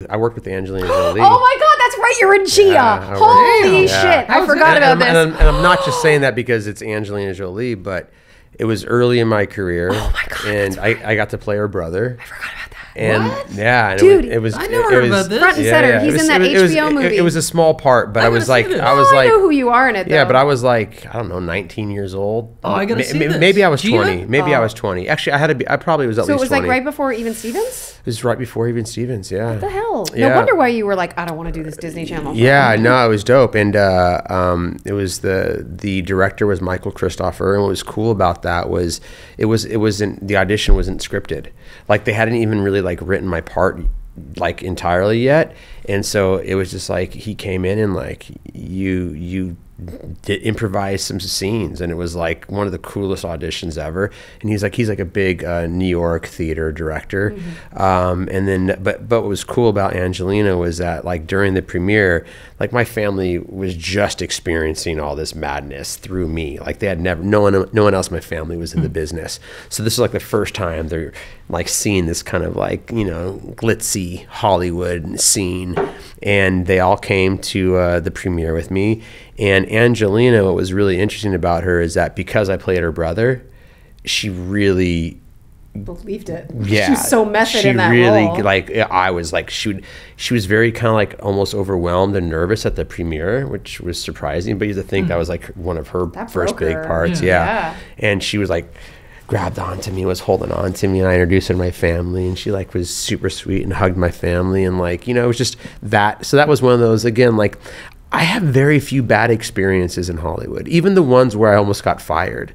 I worked with Angelina Jolie. Oh my God, that's right. You're in Gia. Holy shit. I forgot about this. And I'm not just saying that because it's Angelina Jolie, but it was early in my career. Oh my God. And I got to play her brother. I forgot about that. And what? yeah, and dude, it was. I never heard about this. Front and center. He's in that HBO movie. It was a small part, but I was like, I know who you are in it. Though. Yeah, but I was like, I don't know, 19 years old. Oh, I gotta see this. Maybe I was Gia? 20. Maybe I was 20. Actually, I probably was at least 20. So it was like right before Even Stevens. It was right before Even Stevens. Yeah. What the hell? Yeah. No wonder why you were like, I don't want to do this Disney Channel. Yeah, no, it was dope, and it was the director was Michael Christopher, and what was cool about that was it wasn't the audition wasn't scripted, like they hadn't even really like written my part like entirely yet, and so it was just like he came in and like you did improvise some scenes, and it was like one of the coolest auditions ever. And he's like a big New York theater director. And then but what was cool about Angelina was that like during the premiere, like my family was just experiencing all this madness through me. Like they had never, no one else in my family was in the business, so this is like the first time they're like seeing this kind of like, you know, glitzy Hollywood scene. And they all came to the premiere with me. And Angelina, what was really interesting about her is that because I played her brother, she really believed it. Yeah, she was so method she in that really role. like. I was like, she was very kind of like almost overwhelmed and nervous at the premiere, which was surprising. But you have to think that was like one of her first big parts. Yeah. And she was like grabbed onto me, was holding on to me, and I introduced her to my family, and she like was super sweet and hugged my family, and like, you know, it was just that. So that was one of those, again, like I have very few bad experiences in Hollywood, even the ones where I almost got fired.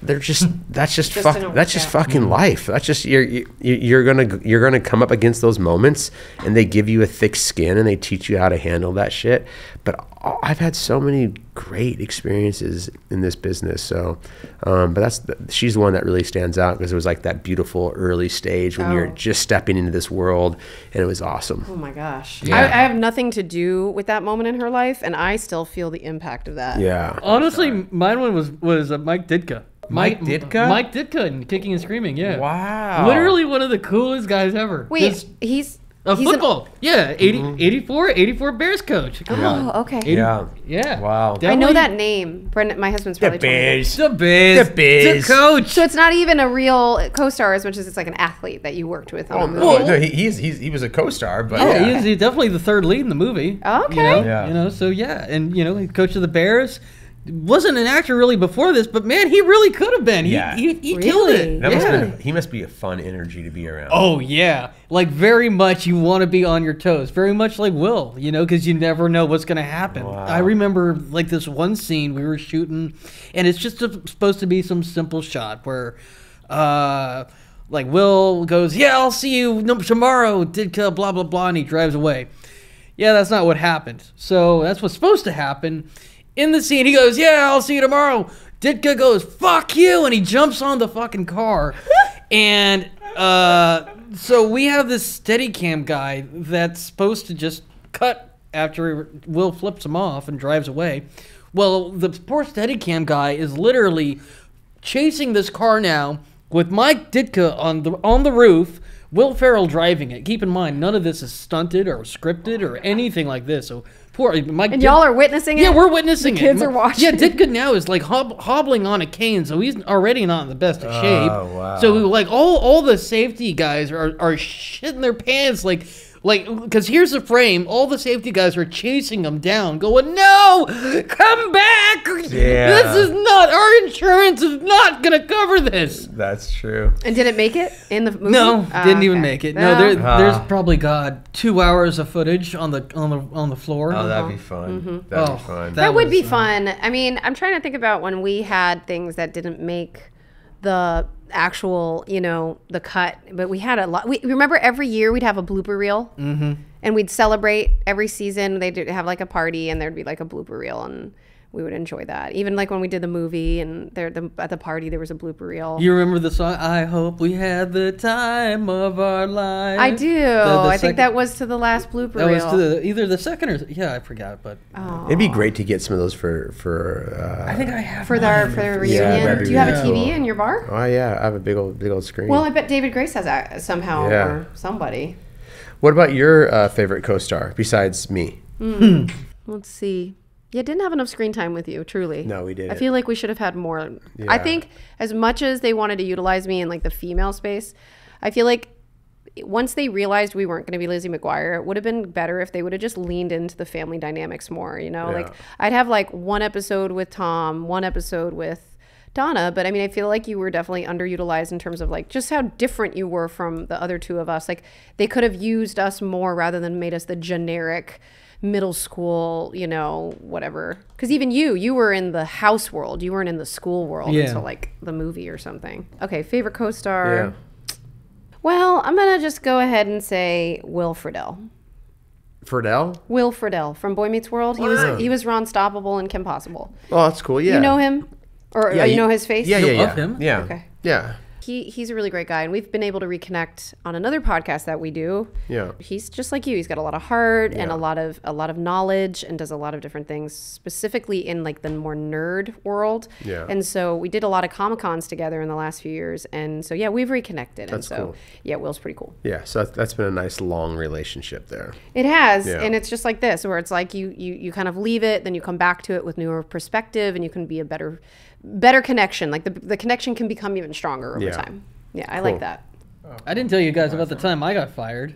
They're just that's just fucking life. That's just you're gonna come up against those moments, and they give you a thick skin and they teach you how to handle that shit. But I've had so many great experiences in this business. So, but she's the one that really stands out because it was like that beautiful early stage when you're just stepping into this world, and it was awesome. Oh my gosh, Yeah. I have nothing to do with that moment in her life, and I still feel the impact of that. Yeah. Honestly, mine one was Mike Ditka. Mike Ditka? Mike Ditka in Kicking and Screaming, yeah. Wow. Literally one of the coolest guys ever. Wait, he's football. 84 Bears coach. Come on. Oh, okay. Yeah. Wow. I know that name. Brendan, my husband's probably told me. The coach. So it's not even a real co-star as much as it's like an athlete that you worked with on a movie. Well, no, he was a co-star, but He's definitely the third lead in the movie. Okay. You know, so yeah. And, you know, he's coach of the Bears. Wasn't an actor really before this, but man, he really could have been. He killed it. He must be a fun energy to be around. Oh yeah, like very much you want to be on your toes. Very much like Will, you know, because you never know what's gonna happen. Wow. I remember like this one scene we were shooting, and it's just supposed to be some simple shot where, like Will goes, "Yeah, I'll see you tomorrow." Ditka, blah blah blah, and he drives away. Yeah, that's not what happened. So that's what's supposed to happen. In the scene, he goes, "Yeah, I'll see you tomorrow." Ditka goes, "Fuck you," and he jumps on the fucking car. And so we have this Steadicam guy that's supposed to just cut after Will flips him off and drives away. Well, the poor Steadicam guy is literally chasing this car now with Mike Ditka on the roof, Will Ferrell driving it. Keep in mind, none of this is stunted or scripted or anything like this. So poor Mike. And y'all are witnessing it? Yeah, we're witnessing it. The kids are watching. Yeah, Ditka now is like hobbling on a cane, so he's already not in the best of shape. Oh, wow. So like all the safety guys are shitting their pants like because here's the frame. All the safety guys are chasing him down, going, "No, come back! Yeah. This is not our insurance is not gonna cover this." That's true. And did it make it in the movie? No, didn't even make it. No, Well. there's probably 2 hours of footage on the floor. Oh, that'd be fun. That'd be fun. That would be fun. I mean, I'm trying to think about when we had things that didn't make the actual, you know, the cut, but we had a lot. We remember every year we'd have a blooper reel, and we'd celebrate every season. They'd have like a party, and there'd be like a blooper reel, and we would enjoy that. Even like when we did the movie, and at the party there was a blooper reel. You remember the song? I hope we had the time of our lives. I do. I think that was to the last blooper reel. That was to either the second or I forgot, but It'd be great to get some of those for I think I have for the reunion. that'd be Do you have a really TV cool. in your bar? Oh yeah, I have a big old screen. Well, I bet David Grace has that somehow or somebody. What about your favorite co-star besides me? Let's see. Yeah, didn't have enough screen time with you, truly. No, we didn't. I feel like we should have had more. I Yeah. think as much as they wanted to utilize me in like the female space, I feel like once they realized we weren't going to be Lizzie McGuire, it would have been better if they would have just leaned into the family dynamics more, you know? Yeah. Like I'd have like one episode with Tom, one episode with Donna, but I mean, I feel like you were definitely underutilized in terms of like just how different you were from the other two of us. Like they could have used us more rather than made us the generic middle school, you know, whatever. Because even you were in the house world. You weren't in the school world until like the movie or something. Okay, favorite co-star. Yeah. Well, I'm going to just go ahead and say Will Friedle. Friedle? Will Friedle from Boy Meets World. He was Ron Stoppable and Kim Possible. Oh, that's cool. Yeah. You know him? Or Yeah, you know his face? Yeah, You yeah, love yeah. him? Yeah. Okay. Yeah. He's a really great guy, and we've been able to reconnect on another podcast that we do. Yeah. He's just like you. He's got a lot of heart and Yeah. a lot of knowledge, and does a lot of different things, specifically in like the more nerd world. Yeah. And so we did a lot of Comic-Cons together in the last few years, and so yeah, we've reconnected. That's and so cool. yeah, Will's pretty cool. Yeah. So that's been a nice long relationship there. It has, Yeah. and it's just like this, where it's like you kind of leave it, then you come back to it with newer perspective, and you can be a better connection. Like the connection can become even stronger over Yeah. time. Yeah, I Cool. like that. I didn't tell you guys about the time I got fired.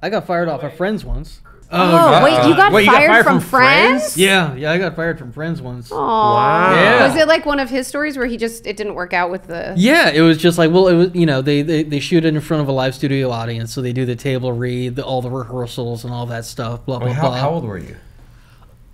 I got fired off of Friends once. Oh, wait, you got fired from Friends? Yeah, I got fired from Friends once. Aw. Wow. Yeah. Was it like one of his stories where it didn't work out with the... Yeah, it was just like, well, it was, you know, they shoot it in front of a live studio audience, so they do the table read, all the rehearsals and all that stuff, blah, blah, Wait, blah. how old were you?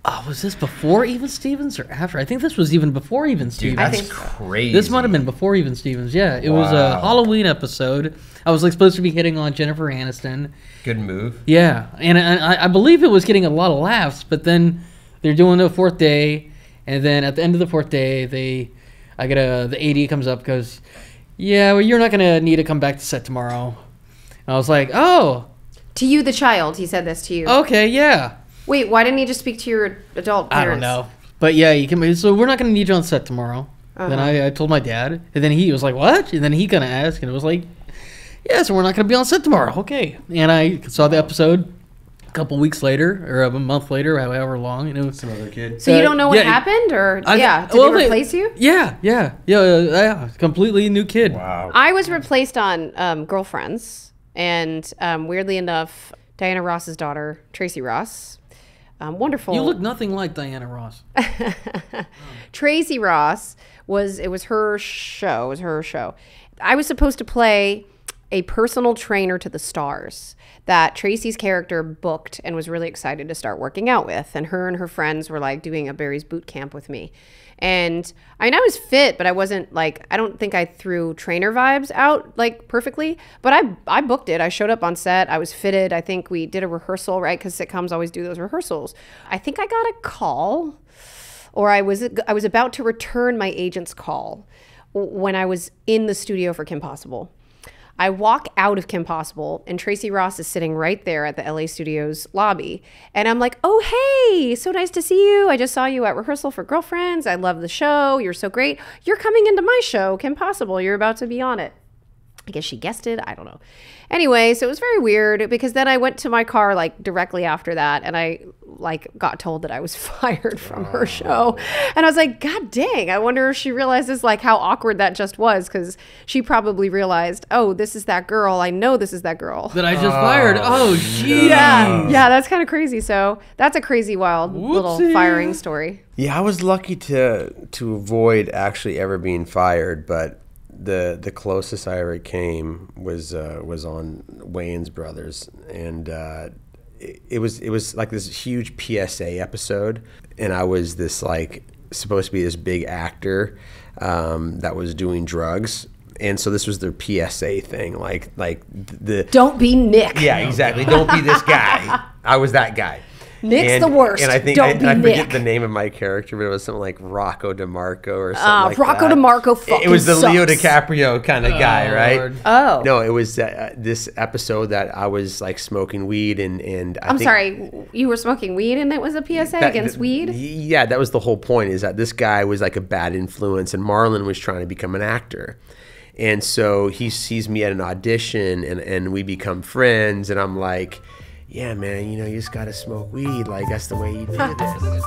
Oh, was this before Even Stevens or after? I think this was even before Even Stevens. Dude, that's think so. crazy. This might have been before Even Stevens, yeah. It was a Wow. Halloween episode. I was like supposed to be hitting on Jennifer Aniston. Good move. Yeah, and I believe it was getting a lot of laughs, but then they're doing the fourth day, and then at the end of the fourth day, the AD comes up, goes, yeah, well, you're not going to need to come back to set tomorrow. And I was like, oh, To you, the child, he said this to you. okay, yeah. Wait, why didn't he just speak to your adult parents? I don't know. But yeah, you can. So we're not going to need you on set tomorrow. Then I told my dad, and then he was like, what? And then he kind of asked, and it was like, yeah, so we're not going to be on set tomorrow. Okay. And I saw the episode a couple weeks later, or a month later, however long. And it was, Some other kid. So you don't know what yeah, happened? Or, did well, they replace you? Yeah. Completely new kid. Wow. I was replaced on Girlfriends, and weirdly enough, Diana Ross's daughter, Tracy Ross, wonderful. You look nothing like Diana Ross. Tracy Ross was her show. It was her show. I was supposed to play a personal trainer to the stars that Tracy's character booked and was really excited to start working out with. And her friends were like doing a Barry's boot camp with me. And I mean, I was fit, but I wasn't like, I don't think I threw trainer vibes out like perfectly, but I booked it. I showed up on set. I was fitted. I think we did a rehearsal, right? Because sitcoms always do those rehearsals. I think I got a call, or I was about to return my agent's call when I was in the studio for Kim Possible. I walk out of Kim Possible, and Tracy Ross is sitting right there at the LA Studios lobby. And I'm like, oh, hey, so nice to see you. I just saw you at rehearsal for Girlfriends. I love the show. You're so great. You're coming into my show, Kim Possible. You're about to be on it. I guess she guessed it. I don't know. Anyway, so it was very weird because then I went to my car like directly after that, and I like got told that I was fired from her show. And I was like, God dang, I wonder if she realizes like how awkward that just was, because she probably realized, oh, this is that girl. I know this is that girl. That I just fired. Oh, gee. Yeah, that's kind of crazy. So that's a crazy, wild little Whoopsie. firing story. Yeah, I was lucky to avoid actually ever being fired, but the closest I ever came was on Wayans Brothers, and it was like this huge PSA episode, and I was this like supposed to be this big actor that was doing drugs. And so this was their PSA thing, like the Don't be Nick. yeah, exactly. Don't be this guy. I was that guy. Nick's the worst. And I think Don't be I forget Nick. the name of my character, but it was something like Rocco DeMarco or something like Rocco that. DeMarco fucking It was the Leo sucks. DiCaprio kind of guy, right? Lord. Oh. No, it was this episode that I was like smoking weed and I I'm think sorry, you were smoking weed and it was a PSA against weed? Yeah, that was the whole point, is that this guy was like a bad influence, and Marlon was trying to become an actor. And so he sees me at an audition, and we become friends. And I'm like, yeah, man, you know, you just got to smoke weed. Like, that's the way you do this.